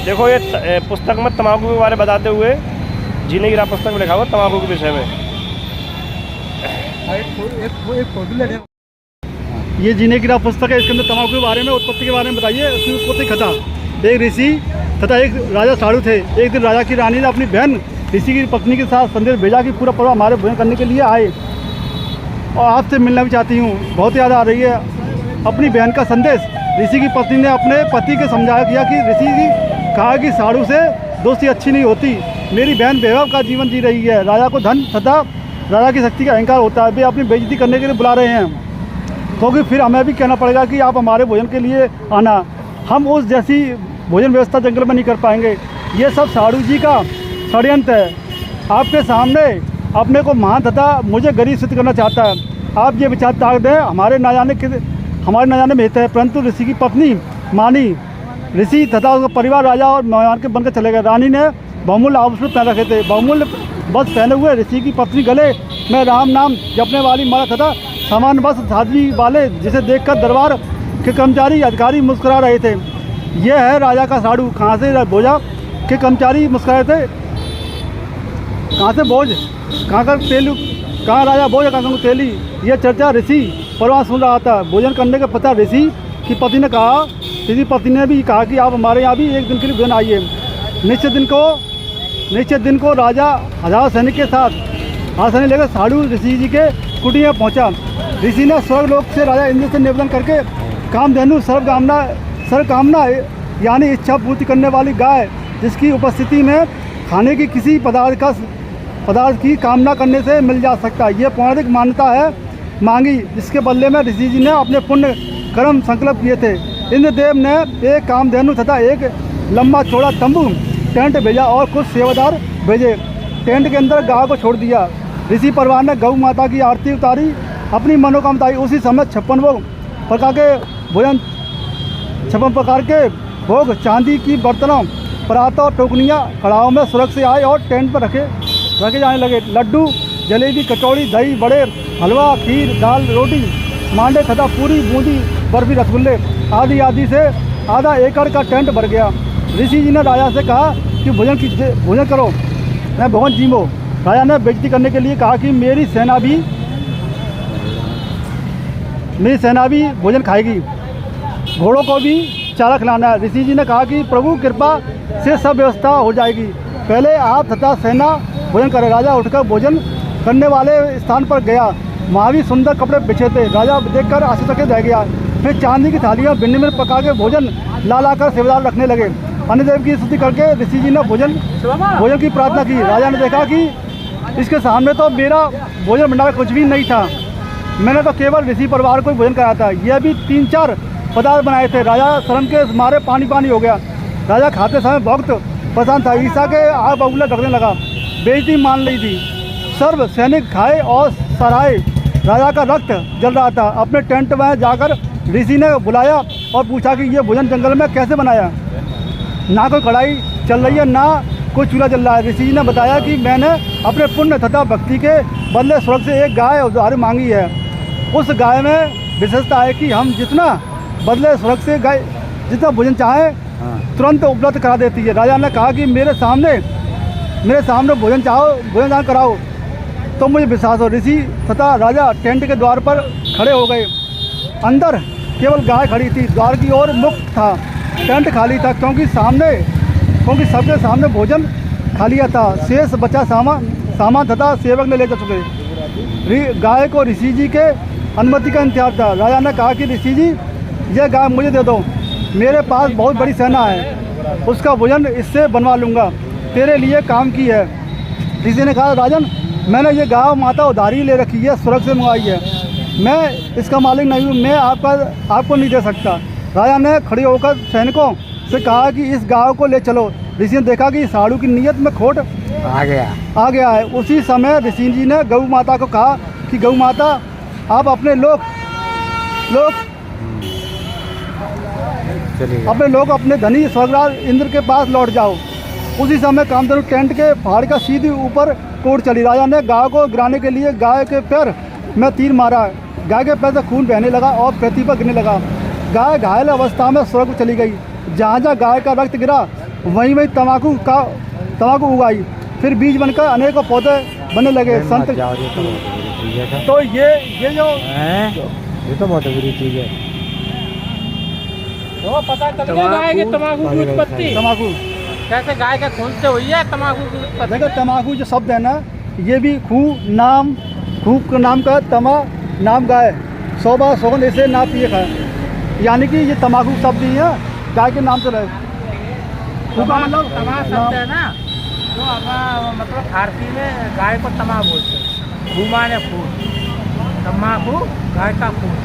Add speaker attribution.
Speaker 1: देखो ये पुस्तक में तम्बाकू के बारे में बताते हुए जीने की राह पुस्तक में लिखा हुआ तम्बाकू के विषय में।
Speaker 2: ये जीने की राह पुस्तक है, इसके अंदर तम्बाकू के बारे में, उत्पत्ति के बारे में बताइए। उसकी उत्पत्ति कथा, एक ऋषि तथा एक राजा साधु थे। एक दिन राजा की रानी ने अपनी बहन ऋषि की पत्नी के साथ संदेश भेजा कि पूरा परिवार हमारे भोजन करने के लिए आए और आपसे मिलना भी चाहती हूँ, बहुत याद आ रही है। अपनी बहन का संदेश ऋषि की पत्नी ने अपने पति को समझाया किया कि ऋषि जी कहा कि साधु से दोस्ती अच्छी नहीं होती। मेरी बहन वैभव का जीवन जी रही है। राजा को धन तथा राजा की शक्ति का अहंकार होता है। वे अपनी बेइज्जती करने के लिए बुला रहे हैं, क्योंकि फिर हमें भी कहना पड़ेगा कि आप हमारे भोजन के लिए आना। हम उस जैसी भोजन व्यवस्था जंगल में नहीं कर पाएंगे। ये सब साधु जी का षड्यंत्र है। आपके सामने अपने को महान तथा मुझे गरीब सिद्ध करना चाहता है। आप ये विचार त्याग दें, हमारे न जाने में हित है। परंतु ऋषि की पत्नी मानी। ऋषि तथा उसका परिवार राजा और मेहमान के बनकर चले गए। रानी ने बहुमूल्य आभूषण पहन रखे थे। बहुमूल्य वस्त्र पहने हुए ऋषि की पत्नी गले में राम नाम जपने वाली माला तथा सामान्य वस्त्र सादगी वाले, जिसे देखकर दरबार के कर्मचारी अधिकारी मुस्कुरा रहे थे। यह है राजा का साधु। कहाँ से भोजा के कर्मचारी मुस्कुराए थे, कहाँ से बोझ, कहाँ का तेलू, कहाँ राजा बोझ, कहाँ तेली। यह चर्चा ऋषि परिवार सुन रहा था। भोजन करने के पता ऋषि की पत्नी ने कहा, ऋषि पत्नी ने भी कहा कि आप हमारे यहाँ भी एक दिन के लिए भोजन आइए। निश्चित दिन को राजा हजारों सैनिक के साथ आसानी लेकर साधु ऋषि जी के कुटी में पहुँचा। ऋषि ने स्वर्ग लोक से राजा इंद्र से निवेदन करके कामधेनु सर्वकामना यानी इच्छा पूर्ति करने वाली गाय, जिसकी उपस्थिति में खाने की किसी पदार्थ की कामना करने से मिल जा सकता है, यह पौराणिक मान्यता है, मांगी। जिसके बदले में ऋषि जी ने अपने पुण्य कर्म संकल्प किए थे। इंद्रदेव ने एक कामधेनु तथा एक लंबा चौड़ा तंबू टेंट भेजा और कुछ सेवादार भेजे। टेंट के अंदर गाय को छोड़ दिया। ऋषि परिवार ने गौ माता की आरती उतारी, अपनी मनोकामना बताई। उसी समय 56 प्रकार के भोग चांदी की बर्तनों, परातों और टोकनियाँ कड़ाहों में सुरख से आए और टेंट पर रखे जाने लगे। लड्डू, जलेबी, कचौड़ी, दही बड़े, हलवा, खीर, दाल, रोटी, मांडे तथा पूरी, बूंदी, बर्फी, रसगुल्ले आदि से आधा एकड़ का टेंट भर गया। ऋषि जी ने राजा से कहा कि भोजन करो, मैं भोजन जीमो। राजा ने बेइज्जती करने के लिए कहा कि मेरी सेना भी भोजन खाएगी, घोड़ों को भी चारा खिलाना है। ऋषि जी ने कहा कि प्रभु कृपा से सब व्यवस्था हो जाएगी, पहले आप तथा सेना भोजन करें। राजा उठकर भोजन करने वाले स्थान पर गया। वहाँ भी सुंदर कपड़े बिछे थे। राजा देखकर आश्चर्यचकित रह गया। फिर चांदी की थालियाँ भिन्न भिन्न प्रकार के भोजन ला कर सेवादार रखने लगे। अन्नदेव की स्तुति करके ऋषि जी ने भोजन की प्रार्थना की। राजा ने देखा कि इसके सामने तो मेरा भोजन भंडार कुछ भी नहीं था। मैंने तो केवल ऋषि परिवार को भोजन कराया था। यह भी 3-4 पदार्थ बनाए थे। राजा शर्म के मारे पानी हो गया। राजा खाते समय बहुत परेशान था। ईसा के आग बबूला ढकने लगा। बेइज्जती मान ली थी। सर्व सैनिक खाए और सराय। राजा का रक्त जल रहा था। अपने टेंट में जाकर ऋषि ने बुलाया और पूछा कि यह भोजन जंगल में कैसे बनाया। ना कोई कढ़ाई चल रही है, ना कोई चूल्हा जल रहा है। ऋषि जी ने बताया कि मैंने अपने पुण्य तथा भक्ति के बदले स्वर्ग से एक गाय उधार मांगी है। उस गाय में विशेषता है कि हम जितना बदले स्वर्ग से गाय जितना भोजन चाहें तुरंत उपलब्ध करा देती है। राजा ने कहा कि मेरे सामने भोजन दान कराओ तो मुझे विश्वास हो। ऋषि तथा राजा टेंट के द्वार पर खड़े हो गए। अंदर केवल गाय खड़ी थी। द्वार की ओर मुक्त था। टेंट खाली था, क्योंकि सबके सामने भोजन खा लिया था। शेष बचा सामान तथा सेवक ने ले जा चुके। गाय को ऋषि जी के अनुमति का इंतजार था। राजा ने कहा कि ऋषि जी, यह गाय मुझे दे दो, मेरे पास बहुत बड़ी सेना है, उसका भोजन इससे बनवा लूँगा, तेरे लिए काम की है। ऋषि ने कहा, राजन, मैंने ये गाय माता उधारी ले रखी है, स्वर्ग से मंगाई है, मैं इसका मालिक नहीं हूँ, मैं आपको नहीं दे सकता। राजा ने खड़े होकर सैनिकों से कहा कि इस गाय को ले चलो। ऋषि ने देखा कि साधु की नीयत में खोट आ गया है। उसी समय ऋषि जी ने गौ माता को कहा कि गौ माता, आप अपने लोग अपने धनी स्वर्गराज इंद्र के पास लौट जाओ। उसी समय कामधेनु टेंट के पहाड़ का सीधे ऊपर कोड़ चली। राजा ने गाय को गिराने के लिए गाय के पैर में तीर मारा। गाय के पैर से खून बहने लगा और पृथ्वी पर गिरने लगा। गाय घायल अवस्था में स्वर्ग चली गई। जहाँ जहाँ गाय का रक्त गिरा वहीं वहीं तम्बाकू उगाई, फिर बीज बनकर अनेकों पौधे बनने लगे। संत तो ये जो
Speaker 3: ये तो बहुत बुरी चीज़ है।
Speaker 4: वो पता चल गया गाय के तम्बाकू की उत्पत्ति
Speaker 2: तम्बाकू,
Speaker 4: कैसे गाय के खून से हुई है तम्बाकू की उत्पत्ति।
Speaker 2: देखो तम्बाकू जो शब्द है ना, ये भी खूह का नाम का तमा नाम गाय, सौबा सौगंध ऐसे ना पिए खाए, यानी कि ये तम्बाकू शब्द ही है, गाय के नाम से रहे।
Speaker 4: तमा शब्द है ना, तो मतलब फारसी में गाय को तमा बोलते हैं, घुमाने फूल, तम्बाकू गाय का खून।